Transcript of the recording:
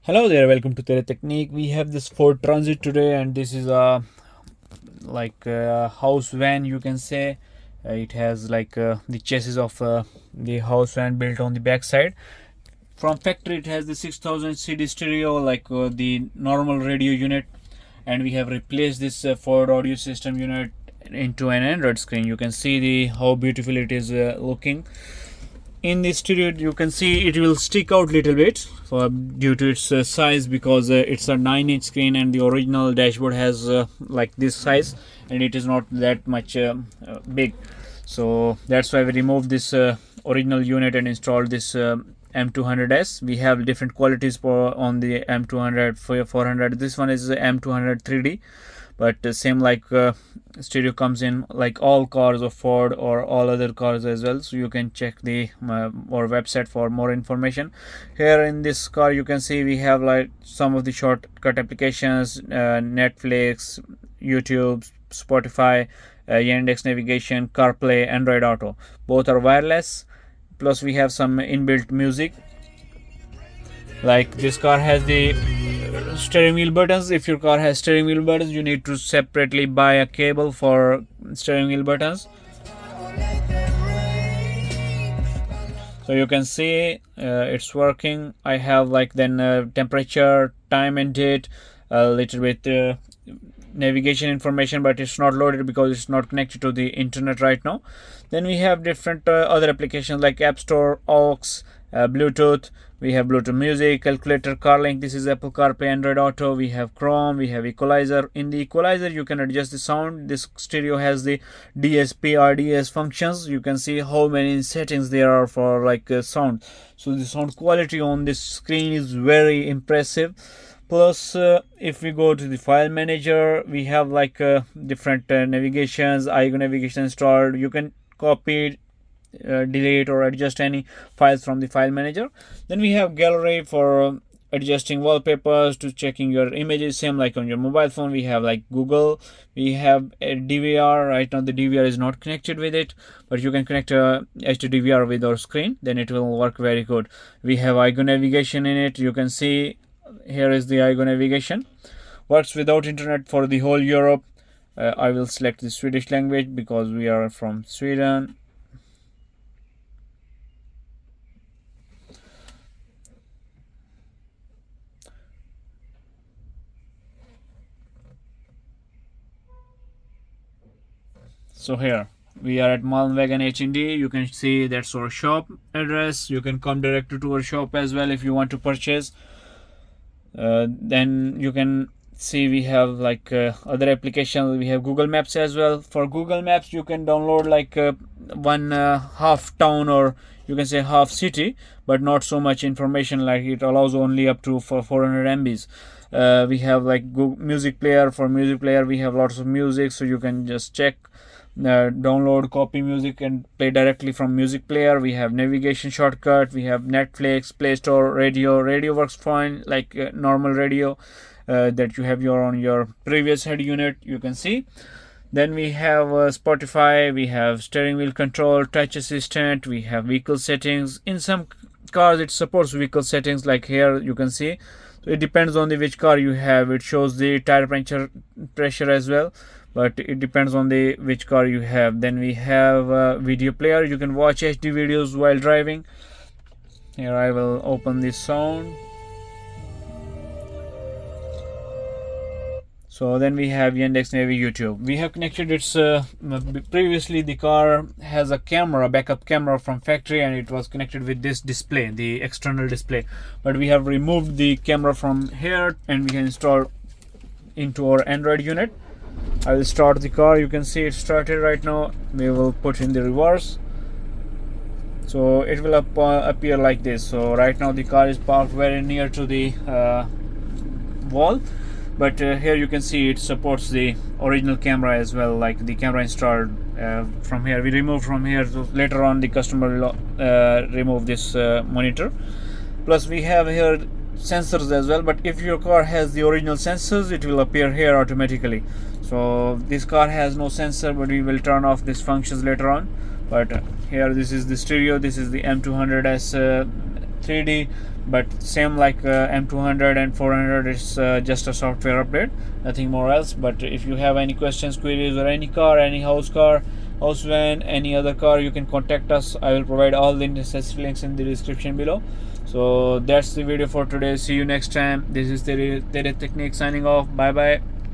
Hello there, welcome to Tereteknik. We have this Ford Transit today, and this is a house van, you can say. It has the chassis of the house van built on the back side. From factory, it has the 6000 CD stereo, the normal radio unit, and we have replaced this Ford audio system unit into an Android screen. You can see the how beautiful it is looking. In the stereo, you can see it will stick out little bit due to its size, because it's a 9-inch screen and the original dashboard has like this size, and it is not that much big. So that's why we removed this original unit and installed this M200S. We have different qualities on the M200 400. This one is M200 3D, but same stereo comes in like all cars of Ford or all other cars as well. So you can check the our website for more information. Here in this car, you can see we have like some of the shortcut applications: Netflix, YouTube, Spotify, Yandex navigation, CarPlay, Android Auto. Both are wireless. Plus we have some inbuilt music. Like this car has the steering wheel buttons. If your car has steering wheel buttons, you need to separately buy a cable for steering wheel buttons. So you can see it's working. I have temperature, time and date, a little bit navigation information, but it's not loaded because it's not connected to the internet right now. Then we have different other applications like App Store, aux, Bluetooth. We have Bluetooth music, calculator, CarLink. This is Apple Carplay Android Auto. We have Chrome. We have equalizer. In the equalizer, you can adjust the sound. This stereo has the DSP, RDS functions. You can see how many settings there are for sound. So the sound quality on this screen is very impressive. Plus if we go to the file manager, we have different navigations, iGo navigation installed. You can copy, delete or adjust any files from the file manager. Then we have gallery for adjusting wallpapers, to checking your images, same like on your mobile phone. We have Google. We have a DVR. Right now the DVR is not connected with it, but you can connect a HD DVR with our screen, then it will work very good. We have iGo navigation in it. You can see here is the iGo navigation. Works without internet for the whole Europe. I will select the Swedish language because we are from Sweden. So here we are at Malmvägen H&D. You can see that's our shop address. You can come directly to our shop as well if you want to purchase. Then you can see we have other applications. We have Google Maps as well. For Google Maps, you can download one half town, or you can say half city, but not so much information. It allows only up to 400 MBs. We have Google music player. For music player, we have lots of music, so you can just check, download, copy music and play directly from music player. We have navigation shortcut. We have Netflix, Play Store, radio works fine, normal radio that you have on your previous head unit, you can see. Then we have Spotify. We have steering wheel control, touch assistant. We have vehicle settings. In some cars it supports vehicle settings, like here you can see. So it depends on which car you have. It shows the tire pressure as well, but it depends on which car you have. Then we have a video player. You can watch HD videos while driving. Here I will open this sound. So then we have Yandex Navi, YouTube. We have connected its previously the car has a camera, backup camera from factory, and it was connected with this display, the external display. But we have removed the camera from here and we can install into our Android unit. I will start the car. You can see it started right now. We will put in the reverse, so it will appear like this. So right now the car is parked very near to the wall, but here you can see it supports the original camera as well, like the camera installed from here. We removed from here, so later on the customer will remove this monitor. Plus we have here sensors as well, but if your car has the original sensors, it will appear here automatically. So this car has no sensor, but we will turn off these functions later on. But here, this is the stereo. This is the M200S 3D, but same like M200 and 400, it's just a software update, nothing more else. But if you have any questions, queries, or any car, any house van, any other car, you can contact us. I will provide all the necessary links in the description below. So that's the video for today. See you next time. This is Tereteknik signing off. Bye bye.